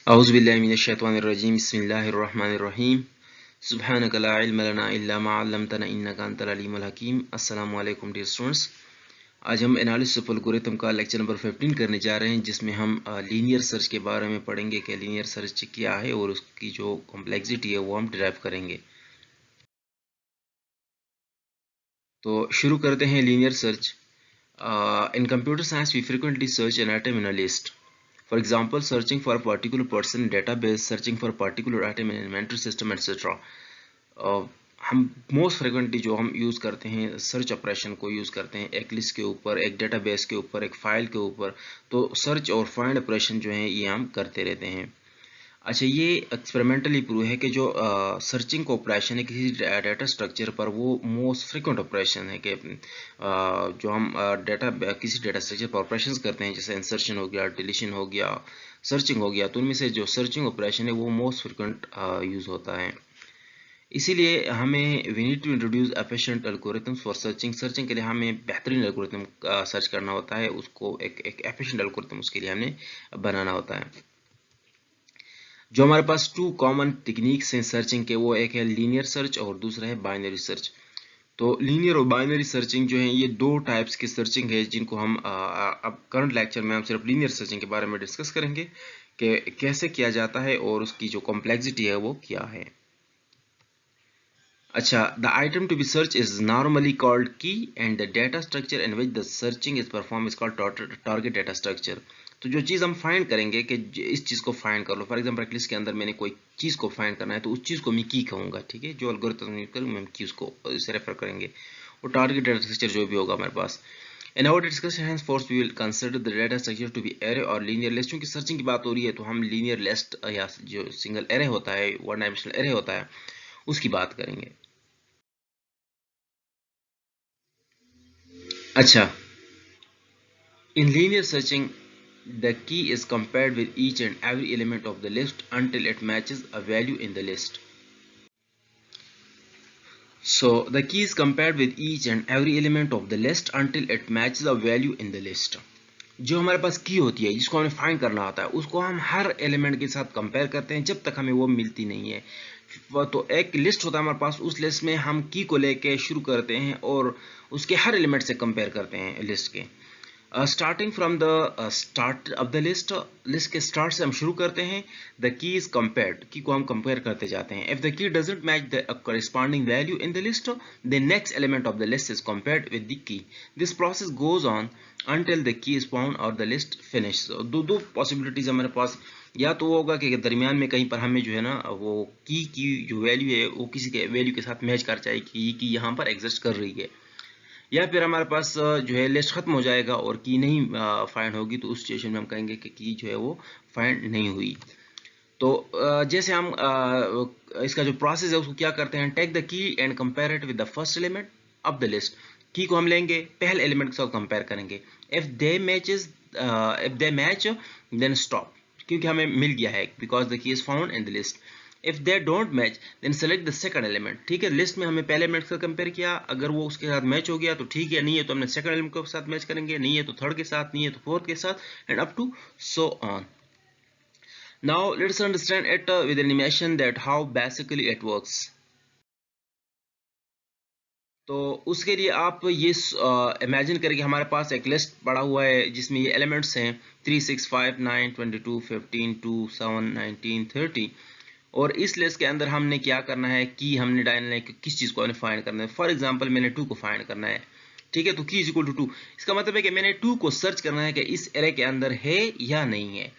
औज़ुबिल्लाहि मिनश्शैतानिर्रजीम बिस्मिल्लाहिर्रहमानिर्रहीम सुब्हानका ला इल्म लना इल्ला मा अल्लमतना इन्नका अंतल अलीमुल हकीम। अस्सलामु अलैकुम डियर स्टूडेंट्स। आज हम एनालिसिस ऑफ एल्गोरिथम का लेक्चर नंबर 15 करने जा रहे हैं, जिसमें हम लीनियर सर्च के बारे में पढ़ेंगे कि लीनियर सर्च क्या है और उसकी जो कॉम्प्लेक्सिटी है वो हम डिराइव करेंगे। तो शुरू करते हैं linear search. In computer science, we frequently search an item in a list. For example, searching for a particular person in database, searching for a particular item in inventory system, etc. हम most frequently जो हम use करते हैं search operation को use करते हैं एक list के ऊपर, एक डेटाबेस के ऊपर, एक फाइल के ऊपर। तो सर्च और फाइंड ऑपरेशन जो है ये हम करते रहते हैं। अच्छा, ये एक्सपेरिमेंटली प्रूव है कि जो सर्चिंग ऑपरेशन है किसी डाटा स्ट्रक्चर पर, वो मोस्ट फ्रिक्वेंट ऑपरेशन है कि जो हम किसी डाटा स्ट्रक्चर पर ऑपरेशंस करते हैं, जैसे इंसर्शन हो गया, डिलीशन हो गया, सर्चिंग हो गया, तो उनमें से जो सर्चिंग ऑपरेशन है वो मोस्ट फ्रिक्वेंट यूज़ होता है। इसीलिए हमें we need to introduce efficient algorithms for searching के लिए हमें बेहतरीन एल्गोरिथम सर्च करना होता है, उसको एक एफिशिएंट एल्गोरिथम उसके लिए हमें बनाना होता है। जो हमारे पास टू कॉमन टेक्निक्स हैं सर्चिंग के, वो एक है लीनियर सर्च और दूसरा है बाइनरी सर्च। तो लीनियर और बाइनरी सर्चिंग जो है ये दो टाइप्स की सर्चिंग है, जिनको हम अब करंट लेक्चर में हम सिर्फ लीनियर सर्चिंग के बारे में डिस्कस करेंगे कि कैसे किया जाता है और उसकी जो कॉम्प्लेक्सिटी है वो क्या है। अच्छा, the item to be search is normally called key and the data structure in which the searching is perform is called target data structure. तो जो चीज़ हम फाइंड करेंगे कि इस चीज़ को फाइंड कर लो, फॉर एग्जांपल लिस्ट के अंदर मैंने कोई चीज़ को फाइंड करना है, तो उस चीज़ को मैं की कहूँगा, ठीक है। जो एल्गोरिथम यूज करूँगा मैं की उसको इसे रेफर करेंगे, और टारगेट डेटा स्ट्रक्चर जो भी होगा हमारे पास। In our discussion henceforth we will consider the data structure to be array or linear list। क्योंकि सर्चिंग की बात हो रही है तो हम लीनियर लिस्ट या जो सिंगल एरे होता है, वन डायमेंशनल एरे होता है, उसकी बात करेंगे। अच्छा, in linear searching, the key is compared with each and every element of the list until it matches a value in the list. So the key is compared with each and every element of the list until it matches a value in the list. जो हमारे पास की होती है, जिसको हमें find करना होता है, उसको हम हर एलिमेंट के साथ कंपेयर करते हैं जब तक हमें वो मिलती नहीं है। तो एक लिस्ट होता है हमारे पास, उस लिस्ट में हम की को लेके शुरू करते हैं और उसके हर एलिमेंट से कंपेयर करते हैं लिस्ट के। Starting from the start of the list, list के स्टार्ट से हम शुरू करते हैं। द की इज कंपेयर्ड, की को हम कंपेयर करते जाते हैं। If the key doesn't match the corresponding value in the list, the next element of the list is compared with the key. This process goes on until the key is found or the list finishes। दो possibilities हमारे पास, या तो वो होगा कि दरमियान में कहीं पर हमें जो है ना वो की जो वैल्यू है वो किसी के वैल्यू के साथ मैच कर जाएगी, की यहाँ पर एग्जिस्ट कर रही है, या फिर हमारे पास जो है लिस्ट खत्म हो जाएगा और की नहीं फाइंड होगी, तो उस सिचुएशन में हम कहेंगे कि की जो है वो फाइंड नहीं हुई। तो जैसे हम इसका जो प्रोसेस है उसको क्या करते हैं, take the key and compare it with the first element of the list. Key को हम लेंगे, पहले एलिमेंट के साथ कंपेयर करेंगे। If they match then stop, क्योंकि हमें मिल गया है, because the key is found in the list. If they don't match then select the second element. ठीक है, लिस्ट में हमें पहले एलिमेंट से कंपेयर किया, अगर वो उसके साथ मैच हो गया तो ठीक है, नहीं है तो हमने सेकंड एलिमेंट के साथ मैच करेंगे, नहीं है तो थर्ड के साथ, नहीं है तो फोर्थ के साथ, and up to so on. Now let's understand it with animation that how basically it works। तो उसके लिए आप ये इमेजिन करें कि हमारे पास एक लिस्ट पड़ा हुआ है जिसमें ये एलिमेंट्स हैं 3, 6, 5, 9, 22, 15, 2, 7, 19, 30। और इस लिस्ट के अंदर हमने क्या करना है, की हमने डालना है कि किस चीज़ को हमें फाइंड करना है। फॉर एग्जांपल मैंने 2 को फाइंड करना है, ठीक है, तो की इज इक्वल टू 2। इसका मतलब है कि मैंने 2 को सर्च करना है कि इस एरे के अंदर है या नहीं है।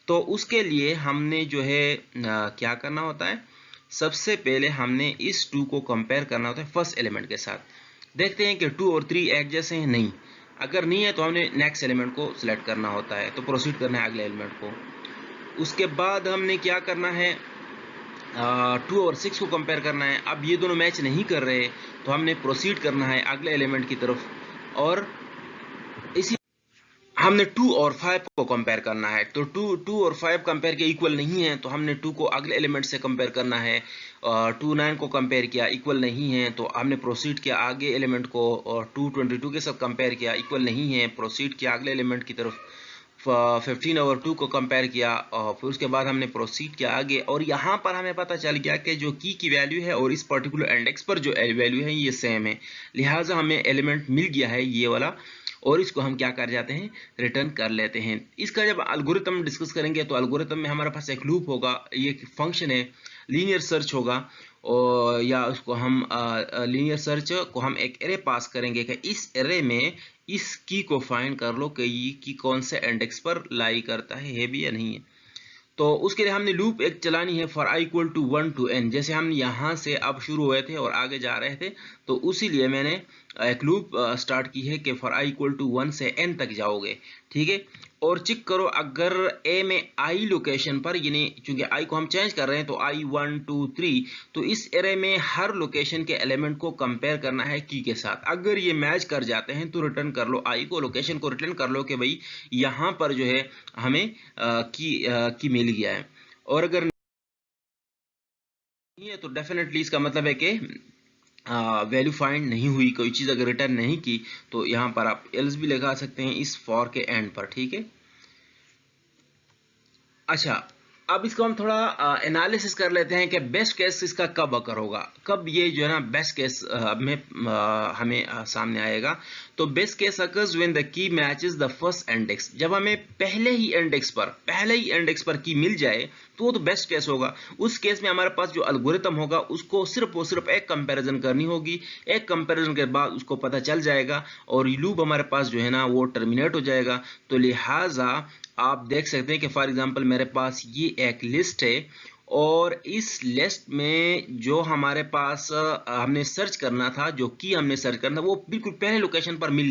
तो उसके लिए हमने जो है क्या करना होता है, सबसे पहले हमने इस 2 को कंपेयर करना होता है फर्स्ट एलिमेंट के साथ। देखते हैं कि 2 और 3 एक जैसे हैं, नहीं। अगर नहीं है तो हमने नेक्स्ट एलिमेंट को सिलेक्ट करना होता है, तो प्रोसीड करना है अगले एलिमेंट को। उसके बाद हमने क्या करना है, 2 और 6 को कंपेयर करना है। अब ये दोनों मैच नहीं कर रहे तो हमने प्रोसीड करना है अगले एलिमेंट की तरफ, और इसी हमने 2 और 5 को कंपेयर करना है। तो 2 और 5 कंपेयर के इक्वल नहीं है तो हमने 2 को अगले एलिमेंट से कंपेयर करना है। 2 9 को कंपेयर किया, इक्वल नहीं है तो हमने प्रोसीड किया आगे एलिमेंट को, और 2 22 के साथ कंपेयर किया, इक्वल नहीं है, प्रोसीड किया अगले एलिमेंट की तरफ। 15 और 2 को कंपेयर किया और फिर उसके बाद हमने प्रोसीड किया आगे, और यहाँ पर हमें पता चल गया कि जो की वैल्यू है और इस पर्टिकुलर इंडेक्स पर जो वैल्यू है ये सेम है, लिहाजा हमें एलिमेंट मिल गया है ये वाला, और इसको हम क्या कर जाते हैं, रिटर्न कर लेते हैं। इसका जब एल्गोरिथम डिस्कस करेंगे तो एल्गोरिथम में हमारे पास एक लूप होगा, ये फंक्शन है, लीनियर सर्च होगा, और या उसको हम लीनियर सर्च को हम एक एरे पास करेंगे कि इस एरे में इस की को फाइंड कर लो कि ये की कौन से इंडेक्स पर लाई करता है भी या नहीं है। तो उसके लिए हमने लूप एक चलानी है for I equal to 1 to n, जैसे हम यहाँ से अब शुरू हुए थे और आगे जा रहे थे, तो उसी लिए मैंने एक लूप स्टार्ट की है कि फॉर आई इक्वल टू 1 से n तक जाओगे, ठीक है। और चेक करो अगर a में i लोकेशन पर, यानी चूंकि i को हम चेंज कर रहे हैं तो i 1 2 3, तो इस एरे में हर लोकेशन के एलिमेंट को कंपेयर करना है की के साथ। अगर ये मैच कर जाते हैं तो रिटर्न कर लो i को, लोकेशन को रिटर्न कर लो कि भाई यहाँ पर जो है हमें की मिल गया है। और अगर नहीं है तो डेफिनेटली इसका मतलब है कि वैल्यू फाइंड नहीं हुई, कोई चीज़ अगर रिटर्न नहीं की, तो यहाँ पर आप एल्स भी लगा सकते हैं इस फॉर के एंड पर, ठीक है। अच्छा, अब इसको हम थोड़ा एनालिसिस कर लेते हैं कि बेस्ट केस इसका कब अकर होगा, कब ये जो है ना बेस्ट केस में हमें सामने आएगा। तो best case occurs when the key matches the first index, जब हमें पहले ही इंडेक्स पर की मिल जाए तो वो तो बेस्ट केस होगा। उस केस में हमारे पास जो एल्गोरिथम होगा उसको सिर्फ और सिर्फ एक कंपैरिजन करनी होगी, एक कंपैरिजन के बाद उसको पता चल जाएगा और लूप हमारे पास जो है ना वो टर्मिनेट हो जाएगा। तो लिहाजा आप देख सकते हैं कि फॉर एग्जांपल मेरे पास ये एक लिस्ट है, और इस लिस्ट में जो हमारे पास हमने सर्च करना था, जो की हमने सर्च करना था, वो बिल्कुल पहले लोकेशन पर मिल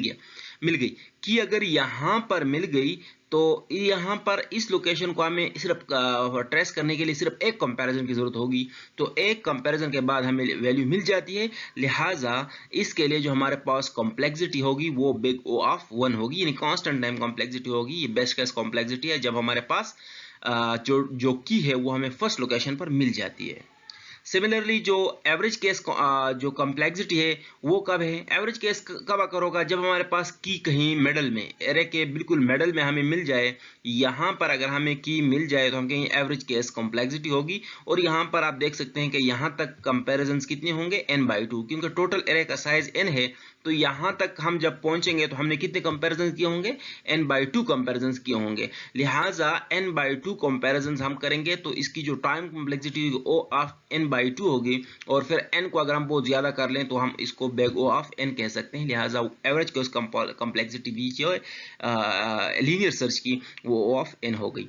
गई। की अगर यहाँ पर मिल गई तो यहाँ पर इस लोकेशन को हमें सिर्फ ट्रेस करने के लिए सिर्फ एक कंपैरिजन की जरूरत होगी, तो एक कंपैरिजन के बाद हमें वैल्यू मिल जाती है। लिहाजा इसके लिए जो हमारे पास कॉम्प्लेक्सिटी होगी वो बिग ओ ऑफ 1 होगी, यानी कांस्टेंट टाइम कॉम्प्लेक्सिटी होगी। ये बेस्ट केस कॉम्प्लेक्सिटी है जब हमारे पास जो की है वो हमें फर्स्ट लोकेशन पर मिल जाती है। सिमिलरली जो एवरेज केस जो कॉम्प्लेक्सिटी है वो कब है, एवरेज केस कब अकर होगा, जब हमारे पास की कहीं मिडल में, एरे के बिल्कुल मिडल में हमें मिल जाए। यहाँ पर अगर हमें की मिल जाए तो हम कहेंगे एवरेज केस कॉम्प्लेक्सिटी होगी। और यहाँ पर आप देख सकते हैं कि यहाँ तक कंपैरिजंस कितने होंगे, n/2, क्योंकि टोटल एरे का साइज n है, तो यहाँ तक हम जब पहुंचेंगे तो हमने कितने कंपैरिजन किए होंगे, n/2 कंपैरिजन किए होंगे। लिहाजा n/2 कंपैरिजन हम करेंगे तो इसकी जो time complexity O of n/2 होगी, और फिर n को अगर हम बहुत ज्यादा कर लें तो हम इसको बेग ओ ऑफ n कह सकते हैं। लिहाजा एवरेज केस कॉम्प्लेक्सिटी भी जो लीनियर सर्च की वो ओ ऑफ n हो गई।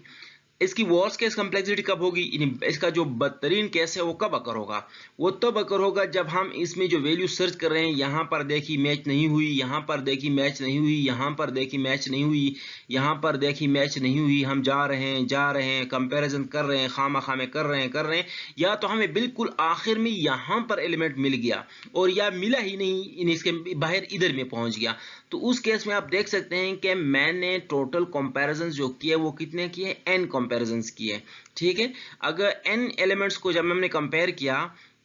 इसकी वर्स्ट केस कॉम्प्लेक्सिटी कब होगी, इसका जो बदतरीन केस है वो कब अकर होगा, वो तब अकर होगा जब हम इसमें जो वैल्यू सर्च कर रहे हैं, यहाँ पर देखी मैच नहीं हुई, यहाँ पर देखी मैच नहीं हुई, यहाँ पर देखी मैच नहीं हुई, यहाँ पर देखी मैच नहीं हुई, हम जा रहे हैं कंपैरिजन कर रहे हैं, खामा में कर रहे हैं, या तो हमें बिल्कुल आखिर में यहाँ पर एलिमेंट मिल गया और या मिला ही नहीं, इसके बाहर इधर में पहुंच गया, तो उस केस में आप देख सकते हैं कि मैंने टोटल कंपैरिजन जो किए वो कितने किए, n कंपैरिजंस किए, ठीक है। अगर n एलिमेंट्स को जब हमने कंपेयर किया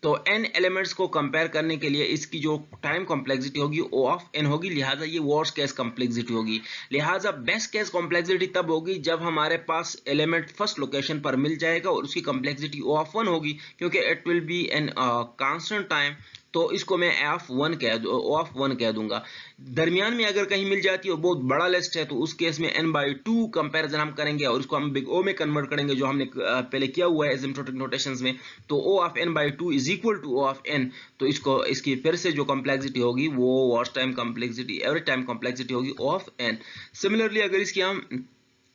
तो n एलिमेंट्स को कंपेयर करने के लिए इसकी जो टाइम कॉम्प्लेक्सिटी होगी O ऑफ n होगी, लिहाजा ये वर्स्ट केस कॉम्प्लेक्सिटी होगी। लिहाजा बेस्ट केस कॉम्प्लेक्सिटी तब होगी जब हमारे पास एलिमेंट फर्स्ट लोकेशन पर मिल जाएगा और उसकी कॉम्प्लेक्सिटी O ऑफ 1 होगी, क्योंकि it will be an constant time, तो इसको मैं O ऑफ 1 कह दूंगा। दरमियान में अगर कहीं मिल जाती है और बहुत बड़ा लिस्ट है तो उस केस में n/2 कंपैरिजन हम करेंगे और उसको हम बिग O में कन्वर्ट करेंगे, जो हमने पहले किया हुआ है एसिम्प्टोटिक नोटेशंस में। तो O of n/2 is equal to O of n, तो इसकी फिर से जो कॉम्प्लेक्सिटी होगी वो worst time complexity, average time complexity होगी O ऑफ n। सिमिलरली अगर इसकी हम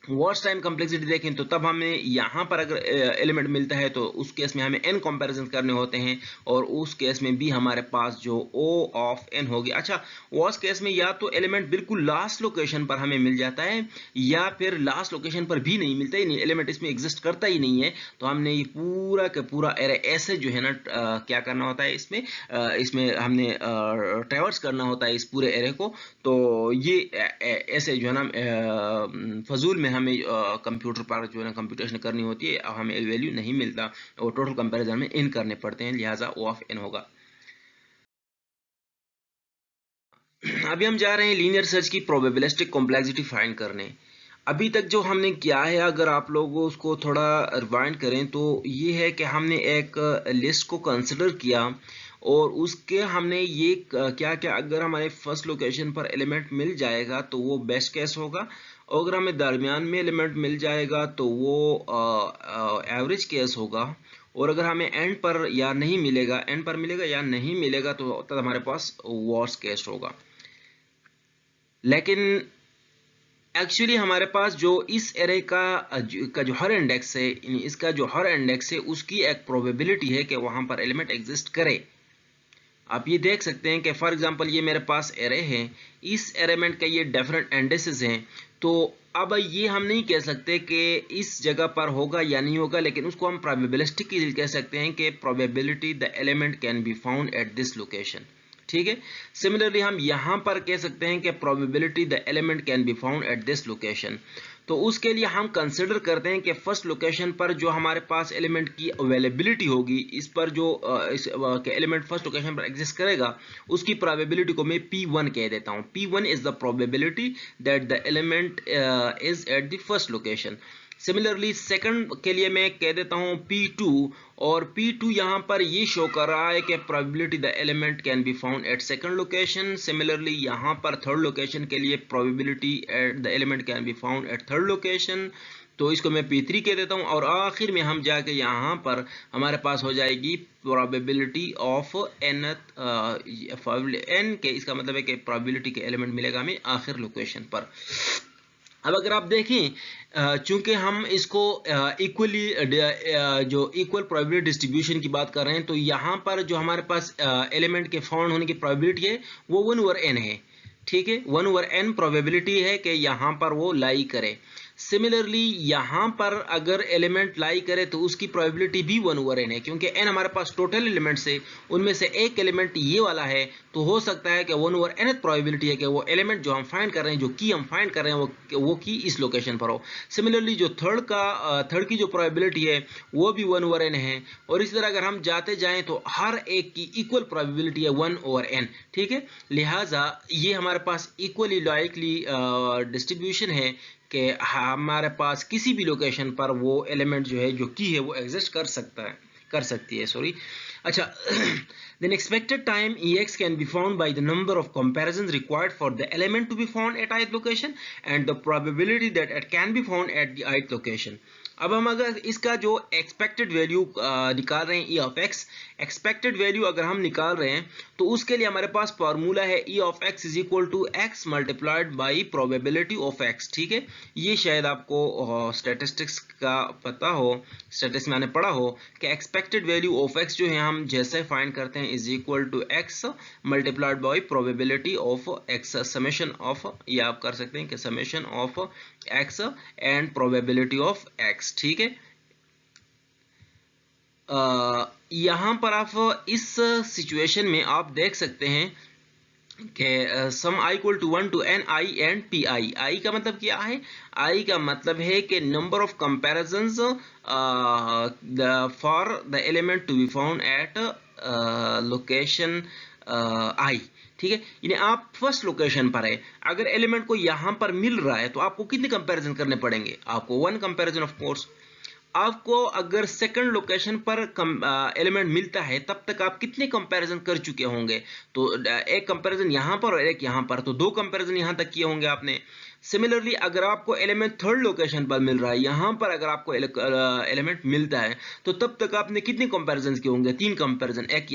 वर्स्ट टाइम कॉम्प्लेक्सिटी देखें तो तब हमें यहाँ पर अगर एलिमेंट मिलता है तो उस केस में हमें n कंपैरिजन करने होते हैं, और उस केस में भी हमारे पास जो O ऑफ n होगी। अच्छा, वर्स्ट केस में या तो एलिमेंट बिल्कुल लास्ट लोकेशन पर हमें मिल जाता है या फिर लास्ट लोकेशन पर भी नहीं मिलता, ही नहीं, एलिमेंट इसमें एग्जिस्ट करता ही नहीं है, तो हमने ये पूरा का पूरा एरे ऐसे जो है ना क्या करना होता है, इसमें हमने ट्रैवर्स करना होता है इस पूरे एरे को। तो ये ऐसे जो है ना फजूल में हमें कंप्यूटर पर जो है ना कंप्यूटेशन करनी होती है, हमें वैल्यू नहीं मिलता और टोटल कंपैरिजन में इन करने पड़ते हैं, लिहाजा O ऑफ n होगा। अभी हम जा रहे हैं लीनियर सर्च की प्रोबेबिलिस्टिक कॉम्प्लेक्सिटी फाइंड करने। अभी तक जो हमने किया है, अगर आप लोग उसको थोड़ा रिवाइंड करें तो ये है कि हमने एक लिस्ट को कंसिडर किया और उसके हमने ये क्या क्या, अगर हमारे फर्स्ट लोकेशन पर एलिमेंट मिल जाएगा तो वो बेस्ट केस होगा, और अगर हमें दरमियान में एलिमेंट मिल जाएगा तो वो एवरेज केस होगा, और अगर हमें एंड पर या नहीं मिलेगा, एंड पर मिलेगा या नहीं मिलेगा तो तब हमारे पास वर्स्ट केस होगा। लेकिन एक्चुअली हमारे पास जो इस एरे का जो हर इंडेक्स है, इसका जो हर इंडेक्स है उसकी एक प्रोबेबिलिटी है कि वहां पर एलिमेंट एग्जिस्ट करे। आप ये देख सकते हैं कि फॉर एग्जांपल ये मेरे पास एरे है, इस एलिमेंट का ये डिफरेंट इंडेक्सेस हैं, तो अब ये हम नहीं कह सकते कि इस जगह पर होगा या नहीं होगा, लेकिन उसको हम प्रोबेबिलिस्टिकली कह सकते हैं कि probability the element can be found at this location. ठीक है। सिमिलरली हम यहां पर कह सकते हैं कि probability the element can be found at this location. तो उसके लिए हम कंसिडर करते हैं कि फर्स्ट लोकेशन पर जो हमारे पास एलिमेंट की अवेलेबिलिटी होगी, इस पर जो इस एलिमेंट फर्स्ट लोकेशन पर एग्जिस्ट करेगा, उसकी प्रोबेबिलिटी को मैं P1 कह देता हूं। P1 is the probability that the element is at the first location. Similarly second के लिए मैं कह देता हूं P2, और P2 यहां पर ये शो कर रहा है कि probability the element can be found at second location. Similarly यहां पर थर्ड लोकेशन के लिए probability at the element can be found eight third location, तो इसको मैं P3 कह देता हूं। और आखिर में हम जाके यहां पर हमारे पास हो जाएगी प्रोबेबिलिटी ऑफ n के, इसका मतलब है कि प्रोबेबिलिटी के एलिमेंट मिलेगा हमें आखिर लोकेशन पर। अब अगर आप देखें, चूंकि हम इसको इक्वली जो इक्वल प्रोबेबिलिटी डिस्ट्रीब्यूशन की बात कर रहे हैं, तो यहाँ पर जो हमारे पास एलिमेंट के फाउंड होने की प्रोबेबिलिटी है वो 1/n है। ठीक है, 1/n प्रोबेबिलिटी है कि यहाँ पर वो लाई करे। सिमिलरली यहाँ पर अगर एलिमेंट लाई करे तो उसकी प्रोबेबिलिटी भी 1/n है, क्योंकि n हमारे पास टोटल एलिमेंट्स है, उनमें से एक एलिमेंट ये वाला है, तो हो सकता है कि 1/n प्रोबेबिलिटी है कि वो एलिमेंट जो हम फाइंड कर रहे हैं, जो की हम फाइंड कर रहे हैं, वो की इस लोकेशन पर हो। सिमिलरली जो थर्ड की जो प्रोबेबिलिटी है वो भी 1/n है, और इसी तरह अगर हम जाते जाएं तो हर एक की इक्वल प्रोबेबिलिटी है 1/n। ठीक है, लिहाजा ये हमारे पास इक्वली लाइकली डिस्ट्रीब्यूशन है कि हमारे पास किसी भी लोकेशन पर वो एलिमेंट जो है, जो की है, वो एग्जिस्ट कर सकती है, सॉरी। अच्छा, then expected time ex can be found by the number of comparisons required for the element to be found at ith location and the probability that it can be found at the ith location. अब हम अगर इसका जो expected value निकाल रहे हैं ई of x, expected value अगर हम निकाल रहे हैं तो उसके लिए हमारे पास फार्मूला है E of X is equal to X multiplied by probability of X. ठीक है, ये शायद आपको स्टैटिस्टिक्स का पता हो, स्टैटिस्टिक्स में मैंने पढ़ा हो कि एक्सपेक्टेड वैल्यू ऑफ एक्स जो है हम जैसे फाइंड करते हैं is equal to X multiplied by probability of X, summation of, ये आप कर सकते हैं कि summation of X and probability of X. ठीक है, यहां पर आप इस सिचुएशन में आप देख सकते हैं कि sum i equal to 1 to n i and pi। i का मतलब क्या है? i का मतलब है कि number of comparisons for the element to be found at location i। ठीक है, यानी आप फर्स्ट लोकेशन पर है, अगर एलिमेंट को यहां पर मिल रहा है तो आपको कितने कंपैरिजन करने पड़ेंगे? आपको 1 कंपैरिजन ऑफ कोर्स। आपको अगर सेकंड लोकेशन पर एलिमेंट मिलता है तब तक आप कितने कंपैरिजन कर चुके होंगे? तो एक कंपैरिजन यहां पर और एक यहां पर, तो 2 कंपैरिजन यहां तक किए होंगे आपने। सिमिलरली अगर आपको एलिमेंट थर्ड लोकेशन पर मिल रहा है, यहां पर अगर आपको एलिमेंट मिलता है तो तब तक आपने कितने कंपैरिजन किए होंगे? 3 कंपैरिजन, एक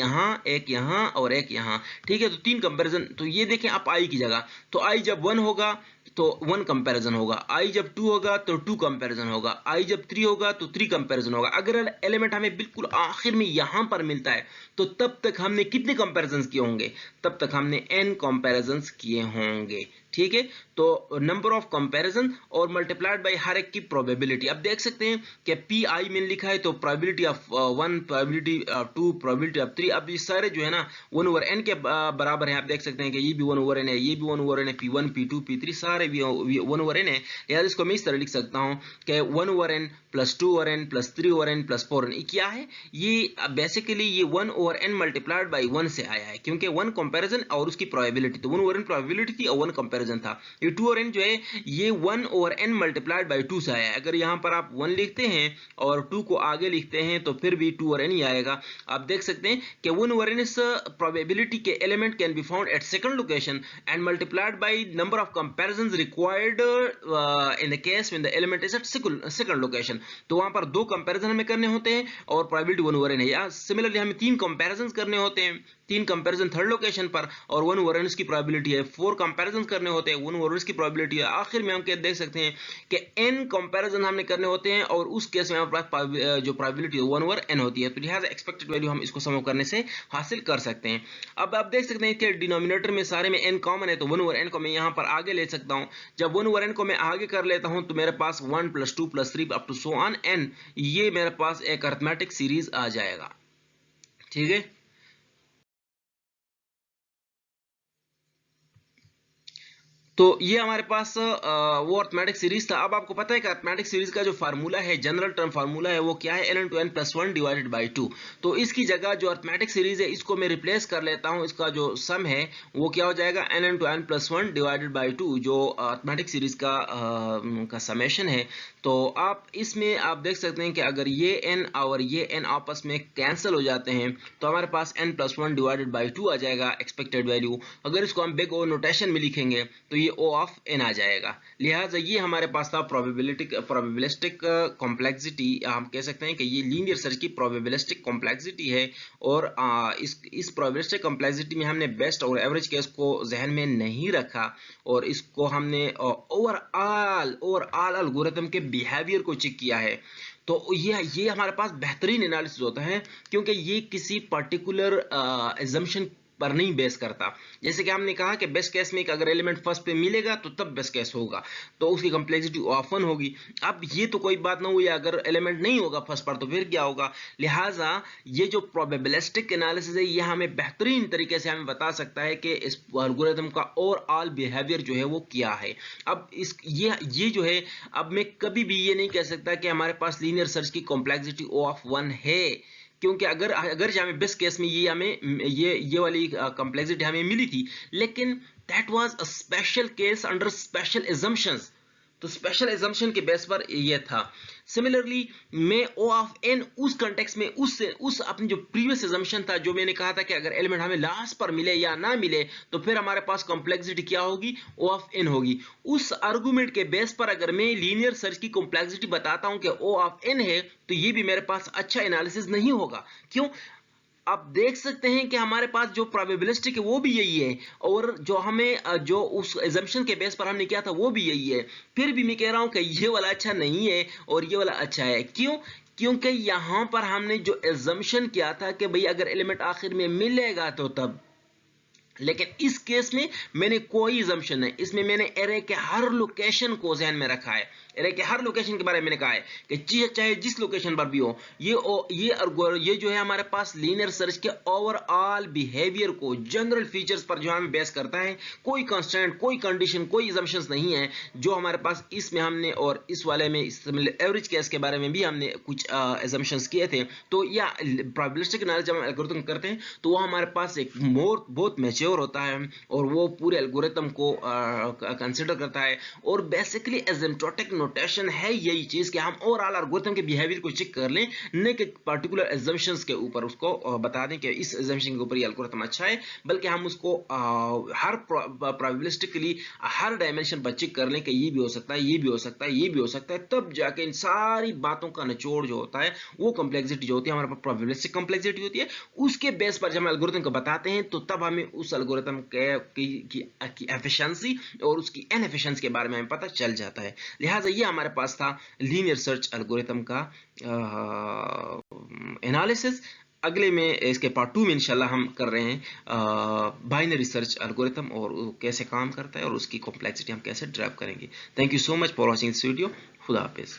यहां और एक यहां। ठीक है, तो 3 कंपैरिजन। तो ये देखें आप i की जगह, तो i जब 1 होगा तो 1 कंपैरिजन होगा, i जब 2 होगा तो 2 कंपैरिजन होगा, i जब 3 होगा तो 3 कंपैरिजन होगा। अगर एलिमेंट हमें बिल्कुल आखिर में यहां पर मिलता है तो तब तक हमने कितने कंपैरिजन किए होंगे? तब तक हमने n कंपैरिजन किए होंगे। ठीक है, तो नंबर ऑफ कंपैरिजन और मल्टीप्लाइड बाय हर एक की प्रोबेबिलिटी। अब देख सकते हैं कि पी आई में लिखा है तो probability of 1, probability of 2, probability of 3। अब ये सारे जो है ना 1/n के बराबर है। आप देख सकते हैं कि ये भी 1/n है, ये भी 1/n है, P1 P2 P3 सारे भी 1/n है। यार इसको मैं इस तरह लिख सकता हूं कि 1/n plus 2/n plus 3/n plus 4n। ये क्या है? ये बेसिकली ये 1/n मल्टीप्लाइड बाई 1 से आया है, क्योंकि 1 कंपैरिजन और उसकी प्रोबेबिलिटी, तो 1/n प्रोबेबिलिटी थी और 1 कंपैरिजन कंपैरिजन था। ये 2 और n जो है ये 1 ओवर n मल्टीप्लाइड बाई 2 से आया है। अगर यहाँ पर आप 1 लिखते हैं और 2 को आगे लिखते हैं तो फिर भी 2 और n ही आएगा। आप देख सकते हैं कि 1 ओवर n इस प्रोबेबिलिटी के element can be found at second location and multiplied by number of comparisons required in the case when the element is at second location. तो वहां पर 2 कंपैरिजन हमें करने होते हैं और प्रोबेबिलिटी 1 ओवर n है। या सिमिलरली हमें 3 कंपैरिजंस करने होते हैं, 3 कंपैरिजन थर्ड लोकेशन पर और 1 ओवर n इसकी प्रोबेबिलिटी है। 4 कंपैरिजन करने होते हैं, 1 ओवर इसकी प्रोबेबिलिटी है। आखिर में हम क्या देख सकते हैं कि n कंपैरिजन हमने करने होते हैं और उस केस में हमारे पास जो प्रोबेबिलिटी 1 ओवर n होती है। तो लिहाजा एक्सपेक्टेड वैल्यू हम इसको सम करने से हासिल कर सकते हैं। अब आप देख सकते हैं कि डिनोमिनेटर में सारे में n कॉमन है, तो 1 ओवर n को मैं यहाँ पर आगे ले सकता हूँ। जब 1 ओवर n को मैं आगे कर लेता हूँ तो मेरे पास 1 + 2 + 3 up to so on n, ये मेरे पास एक अरिथमेटिक सीरीज आ जाएगा। ठीक है, तो ये हमारे पास वो अरिथमेटिक सीरीज था। अब आपको पता है कि अरिथमेटिक सीरीज का जो फार्मूला है, जनरल टर्म फार्मूला है, वो क्या है, ln to n + 1 divided by 2। तो इसकी जगह जो अरिथमेटिक सीरीज है इसको मैं रिप्लेस कर लेता हूं। इसका जो सम है वो क्या हो जाएगा, ln to n + 1 divided by 2, जो अरिथमेटिक सीरीज का समेशन है। तो आप इसमें आप देख सकते हैं कि अगर ये n और ये n आपस में कैंसिल हो जाते हैं तो हमारे पास n + 1 डिवाइडेड बाई 2 आ जाएगा एक्सपेक्टेड वैल्यू। अगर इसको हम बिग ओ नोटेशन में लिखेंगे तो ये O ऑफ n आ जाएगा। लिहाजा ये हमारे पास था प्रोबेबिलिस्टिक कॉम्प्लेक्सिटी। हम कह सकते हैं कि ये लीनियर सर्च की प्रोबेबिलिस्टिक कॉम्प्लेक्सिटी है। और इस प्रोबेबिलिस्टिक कॉम्प्लेक्सिटी में हमने बेस्ट और एवरेज केस को जहन में नहीं रखा और इसको हमने ओवरऑल एल्गोरिथम के बिहेवियर को चेक किया है। तो ये हमारे पास बेहतरीन एनालिसिस होता है क्योंकि ये किसी पर्टिकुलर एजम्पशन पर नहीं बेस करता। जैसे कि हमने कहा कि बेस्ट केस में अगर एलिमेंट फर्स्ट पे मिलेगा तो तब बेस्ट केस होगा, तो उसकी कंप्लेक्सिटी ऑफन होगी। अब ये तो कोई बात ना हुई, अगर एलिमेंट नहीं होगा फर्स्ट पर तो फिर क्या होगा। लिहाजा ये जो प्रोबेबिलिस्टिक एनालिसिस है ये हमें बेहतरीन तरीके से हमें बता सकता है कि इस एल्गोरिथम का ओवरऑल बिहेवियर जो है वो क्या है। अब ये जो है, अब मैं कभी भी ये नहीं कह सकता कि हमारे पास लीनियर सर्च की कॉम्प्लेक्सिटी O ऑफ 1 है, क्योंकि अगर हमें बेस्ट केस में ये वाली कंप्लेक्सिटी हमें मिली थी, लेकिन that was a special case under special assumptions. तो स्पेशल एजम्पशन के बेस पर ये था। सिमिलरली मैं O ऑफ n उस कॉन्टेक्स्ट में उस अपनी जो प्रीवियस एजम्पशन था, जो मैंने कहा था कि अगर एलिमेंट हमें लास्ट पर मिले या ना मिले तो फिर हमारे पास कॉम्प्लेक्सिटी क्या होगी, O ऑफ n होगी। उस आर्गुमेंट के बेस पर अगर मैं लीनियर सर्च की कॉम्प्लेक्सिटी बताता हूं कि O ऑफ n है तो ये भी मेरे पास अच्छा एनालिसिस नहीं होगा। क्यों? आप देख सकते हैं कि हमारे पास जो प्रोबेबिलिस्टिक है वो भी यही है और जो हमें जो उस एजम्पशन के बेस पर हमने किया था वो भी यही है। फिर भी मैं कह रहा हूं कि ये वाला अच्छा नहीं है और ये वाला अच्छा है। क्यों? क्योंकि यहां पर हमने जो एजम्पशन किया था कि भाई अगर एलिमेंट आखिर में मिलेगा तो तब, लेकिन इस केस में मैंने कोई असम्पशन नहीं, इसमें मैंने एरे के हर लोकेशन को ध्यान में रखा है। एरे के हर लोकेशन के बारे में मैंने कहा है कि चाहे जिस लोकेशन पर भी हो, ये जो है हमारे पास लीनियर सर्च के ओवरऑल बिहेवियर को, जनरल फीचर्स पर जो हमें बेस करता है। कोई कांस्टेंट, कोई कंडीशन, कोई असम्पशंस नहीं है जो हमारे पास इसमें हमने, और इस वाले में एवरेज केस के बारे में भी हमने कुछ असम्पशंस किए थे। तो या प्रोबेबिलिस्टिक एनालिसिस जब हम एल्गोरिथम करते हैं तो वो हमारे पास एक बहुत मैच्योर होता है और वो पूरे एल्गोरिथम को कंसीडर करता है। और बेसिकली एसिम्प्टोटिक नोटेशन है यही चीज कि हम ओवरऑल एल्गोरिथम के बिहेवियर को चेक कर लें, न कि पर्टिकुलर एजम्पशंस के ऊपर उसको बता दें कि इस एजम्पशन के ऊपर ये एल्गोरिथम अच्छा है, बल्कि हम उसको हर प्रोबेबिलिस्टिकली हर डायमेंशन पर चेक कर लें कि ये भी हो सकता है, ये भी हो सकता है, ये भी हो सकता है। तब जाके इन सारी बातों का निचोड़ जो होता है वो कंप्लेक्सिटी जो होती है हमारे पास प्रोबेबिलिस्टिक कंप्लेक्सिटी होती है। उसके बेस पर जब हम एल्गोरिथम को बताते हैं तो तब हमें उस एल्गोरिथम की एफिशिएंसी और उसकी इनएफिशिएंसी के बारे में हमें पता चल जाता है। लिहाजा ये हमारे पास था लीनियर सर्च एल्गोरिथम का एनालिसिस। अगले में इसके पार्ट 2 में इंशाल्लाह हम कर रहे हैं बाइनरी सर्च एल्गोरिथम और कैसे काम करता है और उसकी कॉम्प्लेक्सिटी हम कैसे ड्राइव करेंगे। Thank you so much for watching this video. खुदा हाफिज।